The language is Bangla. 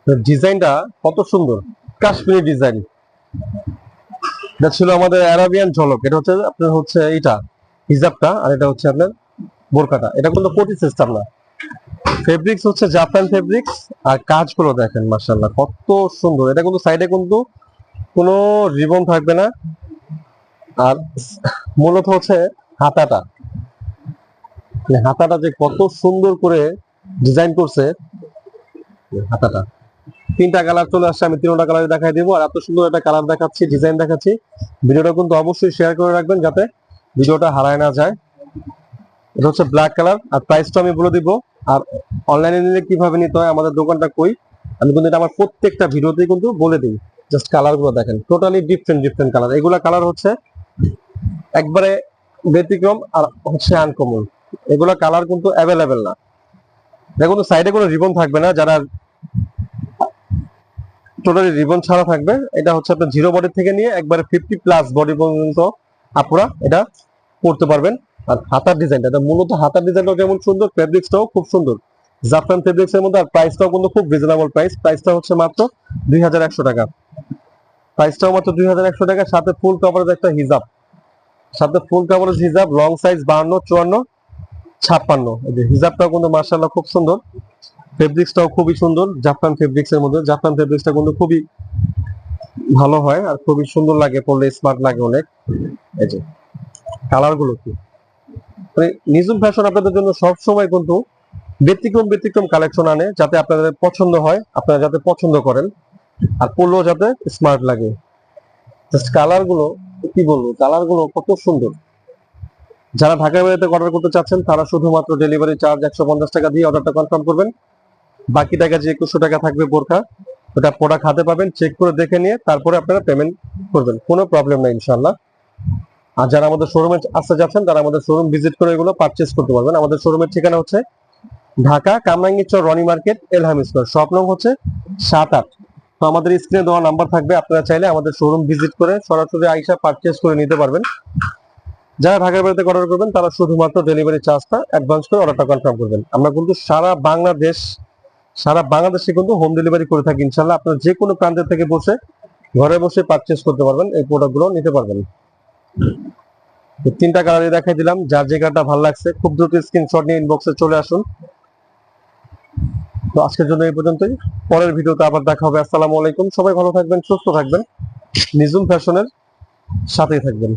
ডিজাইনটা কত সুন্দর, কাশ্মীরি ডিজাইন। এটা ছিল আমাদের আরাবিয়ান ঝলক। এটা হচ্ছে আপনার হচ্ছে এটা হিজাবটা, আর এটা হচ্ছে আপনার বোরকাটা। এটা কিন্তু কোটি সিস্টেম না, ফেব্রিক্স হচ্ছে জাপান ফেব্রিক্স। আর কাজগুলো দেখেন মাশাআল্লাহ কত সুন্দর। এটা কিন্তু সাইডে কিন্তু কোনো রিবন থাকবে না। আর মূলত হচ্ছে হাতাটা, হাতাটা যে কত সুন্দর করে ডিজাইন করছে। হাতাটা তিনটা কালার চলে আসছে, আমি তিনটা কালার দেখাই দিব। আর এত সুন্দর একটা কালার দেখাচ্ছি, ডিজাইন দেখাচ্ছি। ভিডিওটা কিন্তু অবশ্যই শেয়ার করে রাখবেন যাতে ভিডিওটা হারায় না যায়। এটা হচ্ছে ব্ল্যাক কালার, আর প্রাইসটা আমি বলে দিব। আর অনলাইনে নিলে কিভাবে নিতে হয়, আমাদের দোকানটা কই, আমি কিন্তু এটা আমার প্রত্যেকটা ভিডিওতেই কিন্তু বলে দিই। জাস্ট কালার গুলো দেখেন, টোটালি ডিফারেন্ট ডিফারেন্ট কালার। এগুলা কালার হচ্ছে একবারে ব্যতিক্রম আর হচ্ছে আনকমন। এগুলা কালার কিন্তু অ্যাভেলেবেল না। এটা কিন্তু সাইডে কোনো রিবন থাকবে না, যারা টোটালি রিবন ছাড়া থাকবে। এটা হচ্ছে আপনার জিরো বডি থেকে নিয়ে একবারে 50+ বডি পর্যন্ত আপুরা এটা করতে পারবেন। আর হাতার ডিজাইনটা, এটা মূলত হাতার ডিজাইনটাও যেমন সুন্দর, ফেব্রিক্সটাও খুব সুন্দর, জাফরান ফেব্রিক্স এর মধ্যে। আর প্রাইসটাও কিন্তু খুব রিজনেবল প্রাইস। প্রাইসটা হচ্ছে মাত্র 2100 টাকা। প্রাইসটাও মাত্র 2100 টাকা, সাথে ফুল কভারেজ একটা হিজাব, সাথে ফুল কভারেজ হিজাব, লং সাইজ 52, 54, 56। এই যে হিজাবটাও কিন্তু মাশাআল্লাহ খুব সুন্দর, ফেব্রিক্সটাও খুবই সুন্দর, জাফরান ফেব্রিক্স এর মধ্যে। জাফরান ফেব্রিক্সটা কিন্তু খুবই ভালো হয় আর খুবই সুন্দর লাগে, পরলে স্মার্ট লাগে অনেক। এই যে কালার গুলো কি, মানে নিজুম ফ্যাশন আপনাদের জন্য সব সময় কিন্তু ব্যতিক্রম ব্যতিক্রম কালেকশন আনে, যাতে আপনাদের পছন্দ হয়, আপনারা যাতে পছন্দ করেন, আর পরলেও যাতে স্মার্ট লাগে। জাস্ট কালার গুলো কি বলবো, কালার গুলো কত সুন্দর। যারা ঢাকার বাইরে অর্ডার করতে চাচ্ছেন তারা শুধুমাত্র ডেলিভারি চার্জ 150 টাকা দিয়ে অর্ডারটা কনফার্ম করবেন। বাকি টাকা যে 2100 টাকা থাকবে বোরকা, ওটা প্রোডাক্ট হাতে পাবেন, চেক করে দেখে নিয়ে তারপরে আপনারা পেমেন্ট করবেন, কোনো প্রবলেম নাই ইনশাআল্লাহ। আর যারা আমাদের শোরুমে আসতে যাচ্ছেন তারা আমাদের শোরুম ভিজিট করে এগুলো পারচেজ করতে পারবেন। আমাদের শোরুমের ঠিকানা হচ্ছে Dhaka Kamrangirchar Roni market, Elham square, shop নং হচ্ছে 7-8। তো আমাদের স্ক্রিনে দেওয়া নাম্বার থাকবে, আপনারা চাইলে আমাদের শোরুম ভিজিট করে সরাসরি আইসা পারচেজ করে নিতে পারবেন। যারা ঢাকার বাইরে অর্ডার করবেন তারা শুধুমাত্র ডেলিভারি চার্জটা অ্যাডভান্স করে অর্ডারটা কনফার্ম করবেন। আমরা কিন্তু সারা বাংলাদেশে কিন্তু হোম ডেলিভারি করে থাকি ইনশাআল্লাহ। আপনারা যে কোনো প্রান্ত থেকে বসে ঘরে বসে পারচেজ করতে পারবেন, এই প্রোডাক্টগুলো নিতে পারবেন। তিনটা কালারই দেখাই দিলাম, যার যে কালারটা ভালো লাগছে খুব দ্রুত স্ক্রিনশট নিয়ে ইনবক্সে চলে আসুন। তো আজকের জন্য এই পর্যন্তই, পরের ভিডিওতে আবার দেখা হবে। আসসালামু আলাইকুম, সবাই ভালো থাকবেন, সুস্থ থাকবেন, নিজুম ফ্যাশনের সাথেই থাকবেন।